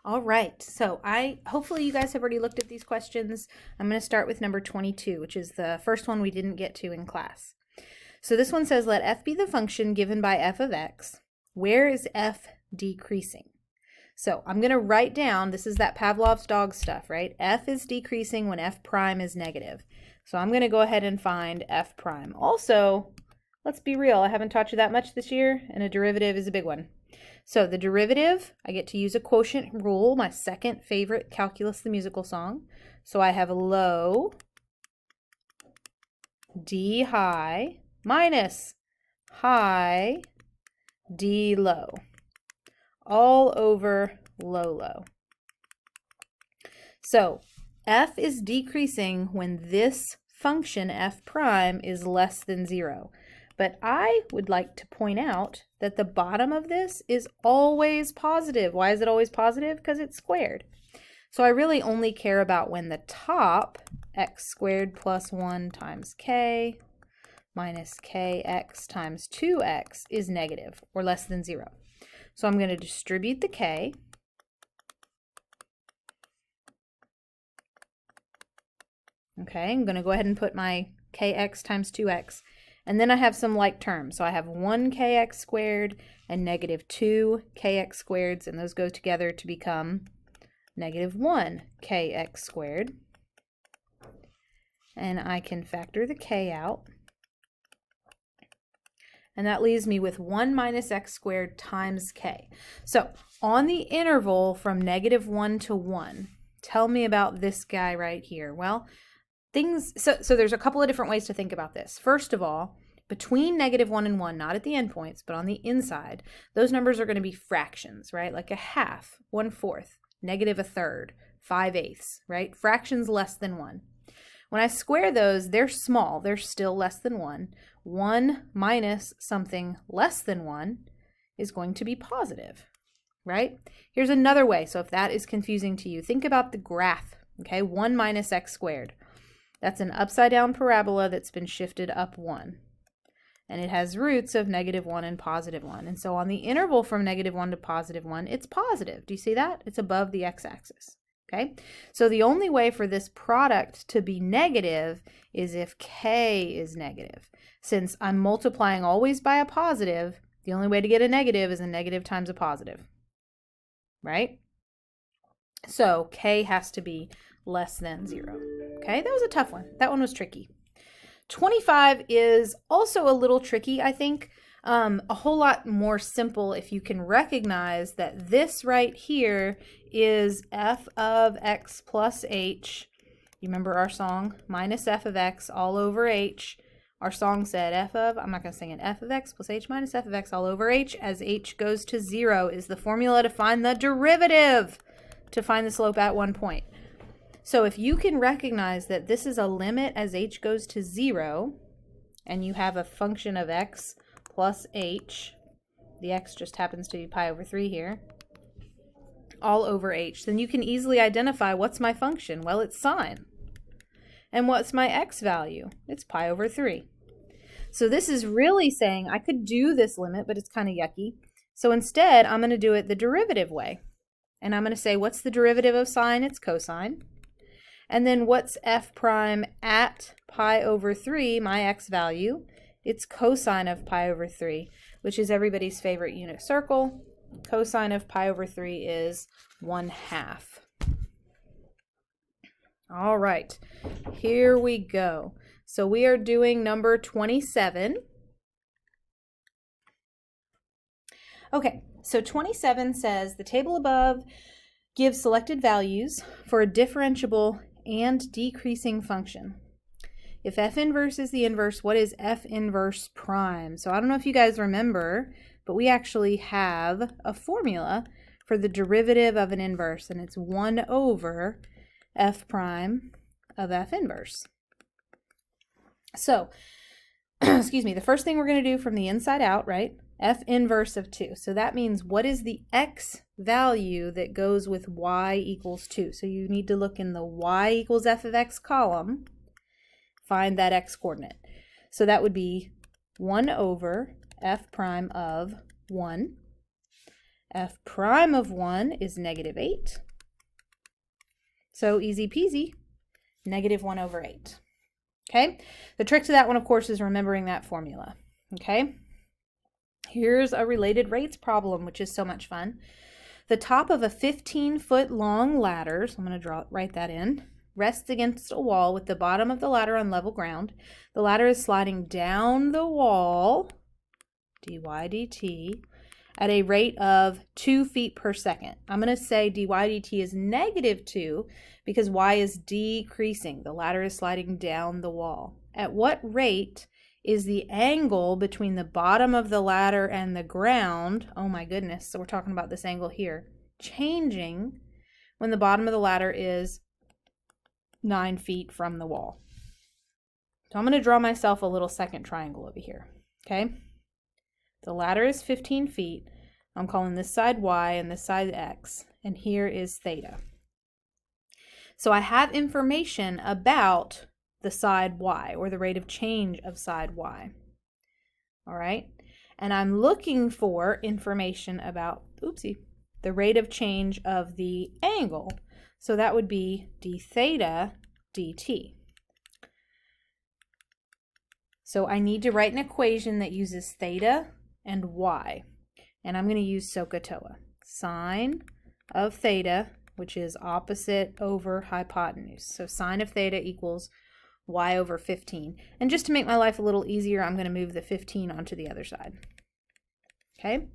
All right, so hopefully you guys have already looked at these questions. I'm going to start with number 22, which is the first one we didn't get to in class. So this one says, let f be the function given by f of x. Where is f decreasing? So I'm going to write down, this is that Pavlov's dog stuff, right? F is decreasing when f prime is negative. So I'm going to go ahead and find f prime. Also, let's be real, I haven't taught you that much this year, and a derivative is a big one. So the derivative, I get to use a quotient rule, my second favorite Calculus the Musical song. So I have low d high minus high d low, all over low low. So f is decreasing when this function f prime is less than 0. But I would like to point out that the bottom of this is always positive. Why is it always positive? Because it's squared. So I really only care about when the top, x squared plus 1 times k minus kx times 2x is negative or less than 0. So I'm going to distribute the k. Okay, I'm going to go ahead and put my kx times 2x. And then I have some like terms. So I have 1 kx squared and negative 2 kx squareds, and those go together to become negative 1 kx squared. And I can factor the k out. And that leaves me with 1 minus x squared times k. So on the interval from negative 1 to 1, tell me about this guy right here. Well, so there's a couple of different ways to think about this. First of all, between negative 1 and 1, not at the endpoints, but on the inside, those numbers are going to be fractions, right? Like a half, 1/4, negative a third, 5/8, right? Fractions less than 1. When I square those, they're small. They're still less than 1. 1 minus something less than 1 is going to be positive, right? Here's another way. So if that is confusing to you, think about the graph, okay? 1 minus x squared. That's an upside down parabola that's been shifted up 1. And it has roots of negative 1 and positive 1. And so on the interval from negative 1 to positive 1, it's positive. Do you see that? It's above the x-axis. Okay? So the only way for this product to be negative is if k is negative. Since I'm multiplying always by a positive, the only way to get a negative is a negative times a positive. Right? So k has to be less than 0. Okay, that was a tough one. That one was tricky. 25 is also a little tricky, I think. A whole lot more simple if you can recognize that this right here is f of x plus h. You remember our song? Minus f of x all over h. Our song said I'm not going to sing it, f of x plus h minus f of x all over h as h goes to 0 is the formula to find the derivative, to find the slope at one point. So if you can recognize that this is a limit as h goes to 0, and you have a function of x plus h, the x just happens to be pi over 3 here, all over h, then you can easily identify what's my function. Well, it's sine. And what's my x value? It's pi over 3. So this is really saying I could do this limit, but it's kind of yucky. So instead, I'm going to do it the derivative way. And I'm going to say, what's the derivative of sine? It's cosine. And then what's f prime at pi over 3, my x value? It's cosine of pi over 3, which is everybody's favorite unit circle. Cosine of pi over 3 is 1/2. All right, here we go. So we are doing number 27. Okay, so 27 says the table above gives selected values for a differentiable and decreasing function. If f inverse is the inverse, what is f inverse prime? So I don't know if you guys remember, but we actually have a formula for the derivative of an inverse, and it's 1 over f prime of f inverse. So, excuse me, the first thing we're going to do from the inside out, right? F inverse of 2. So that means what is the x value that goes with y equals 2? So you need to look in the y equals f of x column, find that x coordinate. So that would be 1 over f prime of 1. f prime of 1 is negative 8. So easy peasy, negative 1 over 8. Okay, the trick to that one, of course, is remembering that formula. Okay, here's a related rates problem, which is so much fun. The top of a 15-foot long ladder, so I'm going to write that in, rests against a wall with the bottom of the ladder on level ground. The ladder is sliding down the wall, dy dt, at a rate of 2 feet per second. I'm going to say dy dt is negative 2 because y is decreasing. The ladder is sliding down the wall. At what rate is the angle between the bottom of the ladder and the ground, oh my goodness, so we're talking about this angle here, changing when the bottom of the ladder is 9 feet from the wall? So I'm going to draw myself a little second triangle over here, okay? The ladder is 15 feet. I'm calling this side y and this side x, and here is theta. So I have information about the side y, or the rate of change of side y. All right, and I'm looking for information about, the rate of change of the angle. So that would be d theta dt. So I need to write an equation that uses theta and y, and I'm going to use SOHCAHTOA. Sine of theta, which is opposite over hypotenuse. So sine of theta equals y over 15. And just to make my life a little easier, I'm going to move the 15 onto the other side. Okay?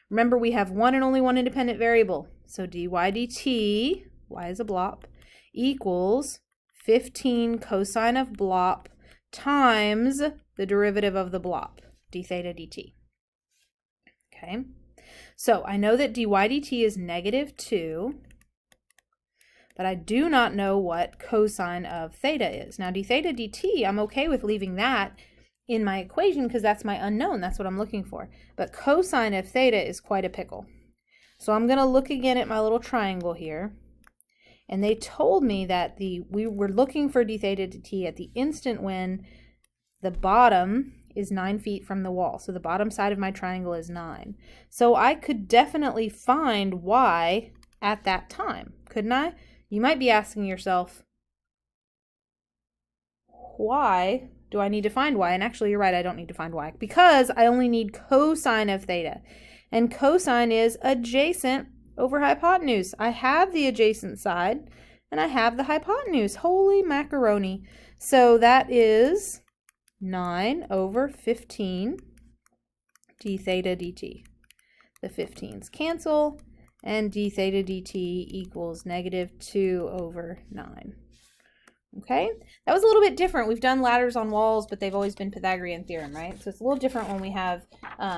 Remember, we have one and only one independent variable. So dy dt, y is a blop, equals 15 cosine of blop times the derivative of the blop, d theta dt. Okay? So I know that dy dt is negative 2. But I do not know what cosine of theta is. Now, d theta dt, I'm okay with leaving that in my equation because that's my unknown. That's what I'm looking for. But cosine of theta is quite a pickle. So I'm going to look again at my little triangle here. And they told me that we were looking for d theta dt at the instant when the bottom is 9 feet from the wall. So the bottom side of my triangle is 9. So I could definitely find y at that time, couldn't I? You might be asking yourself, why do I need to find y? And actually, you're right, I don't need to find y because I only need cosine of theta. And cosine is adjacent over hypotenuse. I have the adjacent side and I have the hypotenuse. Holy macaroni. So that is 9 over 15 d theta dt. The 15s cancel. And d theta dt equals negative 2 over 9. Okay, that was a little bit different. We've done ladders on walls, but they've always been Pythagorean theorem, right? So it's a little different when we have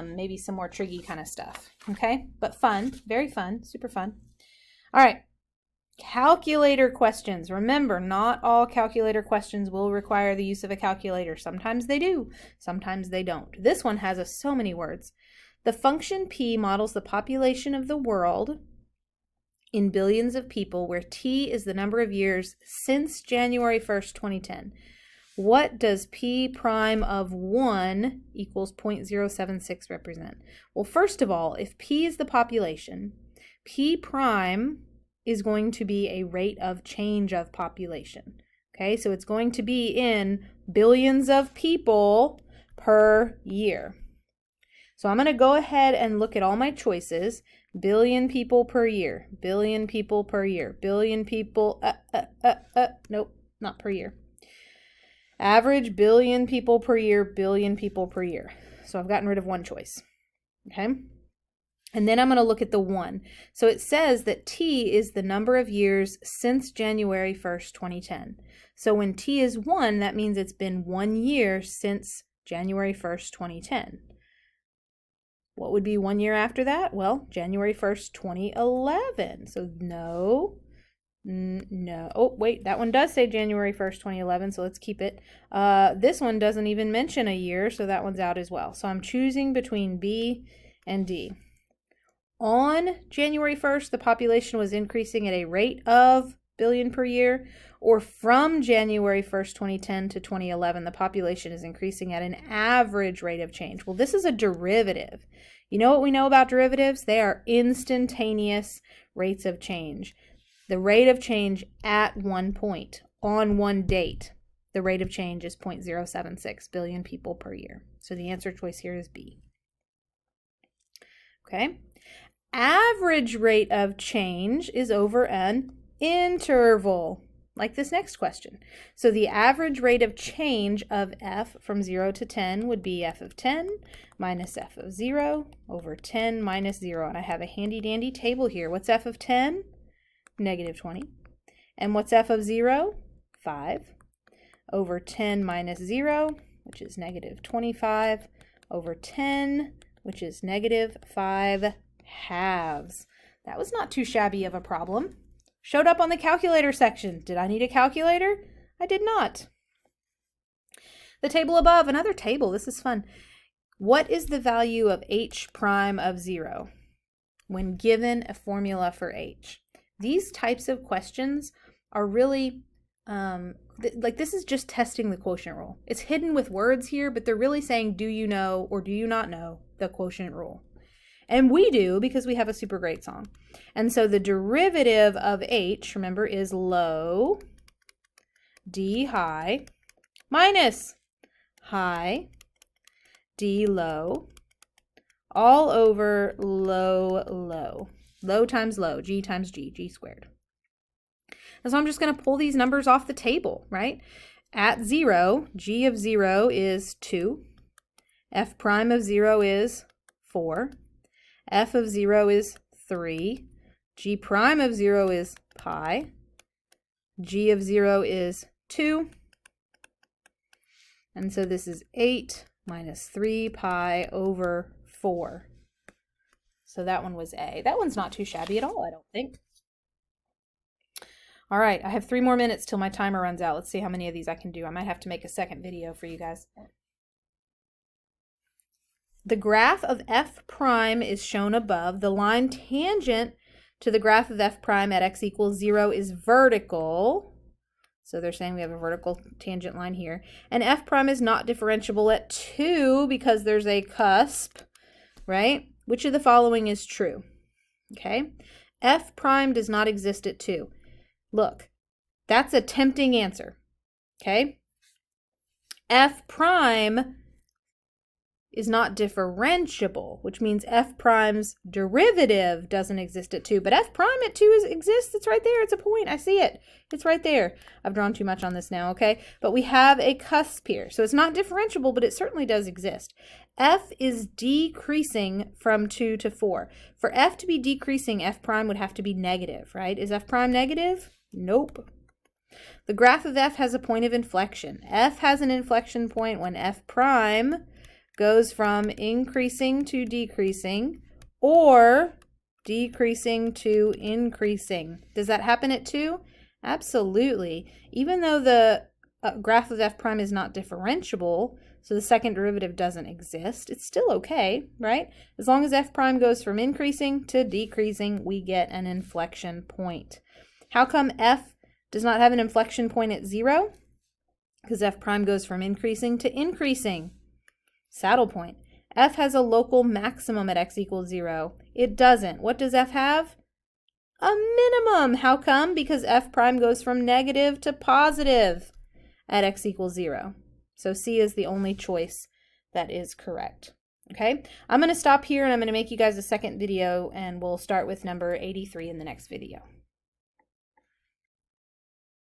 maybe some more tricky kind of stuff. Okay, but fun, very fun, super fun. All right, calculator questions. Remember, not all calculator questions will require the use of a calculator. Sometimes they do, sometimes they don't. This one has so many words. The function p models the population of the world in billions of people, where t is the number of years since January 1st, 2010. What does p prime of 1 equals 0.076 represent? Well, first of all, if p is the population, p prime is going to be a rate of change of population. Okay, so it's going to be in billions of people per year. So I'm going to go ahead and look at all my choices. Billion people per year, billion people per year, billion people, nope, not per year. Average billion people per year, billion people per year. So I've gotten rid of one choice, okay? And then I'm going to look at the 1. So it says that t is the number of years since January 1st, 2010. So when t is 1, that means it's been 1 year since January 1st, 2010. What would be 1 year after that? Well, January 1st, 2011. So no. Oh, wait, that one does say January 1st, 2011, so let's keep it. This one doesn't even mention a year, so that one's out as well. So I'm choosing between B and D. On January 1st, the population was increasing at a rate of billion per year, or from January 1st, 2010 to 2011, the population is increasing at an average rate of change. Well, this is a derivative. You know what we know about derivatives? They are instantaneous rates of change. The rate of change at one point, on one date, the rate of change is 0.076 billion people per year. So the answer choice here is B. Okay. Average rate of change is over an interval, like this next question. So the average rate of change of f from 0 to 10 would be f of 10 minus f of 0 over 10 minus 0. And I have a handy-dandy table here. What's f of 10? Negative 20. And what's f of 0? 5 over 10 minus 0, which is negative 25, over 10, which is negative 5 halves. That was not too shabby of a problem. Showed up on the calculator section. Did I need a calculator? I did not. The table above, another table. This is fun. What is the value of h prime of 0 when given a formula for h? These types of questions are really, like this is just testing the quotient rule. It's hidden with words here, but they're really saying, do you know or do you not know the quotient rule? And we do because we have a super great song. And so the derivative of h, remember, is low d high minus high d low all over low low. Low times low, g times g, g squared. And so I'm just going to pull these numbers off the table, right? At 0, g of 0 is 2. F prime of 0 is 4. F of 0 is 3. G prime of 0 is pi. G of 0 is 2. And so this is 8 minus 3 pi over 4. So that one was A. That one's not too shabby at all, I don't think. All right, I have 3 more minutes till my timer runs out. Let's see how many of these I can do. I might have to make a second video for you guys. The graph of f prime is shown above. The line tangent to the graph of f prime at x equals 0 is vertical. So they're saying we have a vertical tangent line here. And f prime is not differentiable at 2 because there's a cusp, right? Which of the following is true? Okay. F prime does not exist at 2. Look, that's a tempting answer. Okay. F prime is not differentiable, which means f prime's derivative doesn't exist at 2. But f prime at 2 exists. It's right there. It's a point. I see it. It's right there. I've drawn too much on this now, okay? But we have a cusp here. So it's not differentiable, but it certainly does exist. F is decreasing from 2 to 4. For f to be decreasing, f prime would have to be negative, right? Is f prime negative? Nope. The graph of f has a point of inflection. F has an inflection point when f prime goes from increasing to decreasing or decreasing to increasing. Does that happen at 2? Absolutely. Even though the graph of f prime is not differentiable, so the second derivative doesn't exist, it's still okay, right? As long as f prime goes from increasing to decreasing, we get an inflection point. How come f does not have an inflection point at 0? Because f prime goes from increasing to increasing. Saddle point. F has a local maximum at x equals 0. It doesn't. What does f have? A minimum. How come? Because f prime goes from negative to positive at x equals 0. So C is the only choice that is correct. Okay, I'm going to stop here and I'm going to make you guys a second video and we'll start with number 83 in the next video.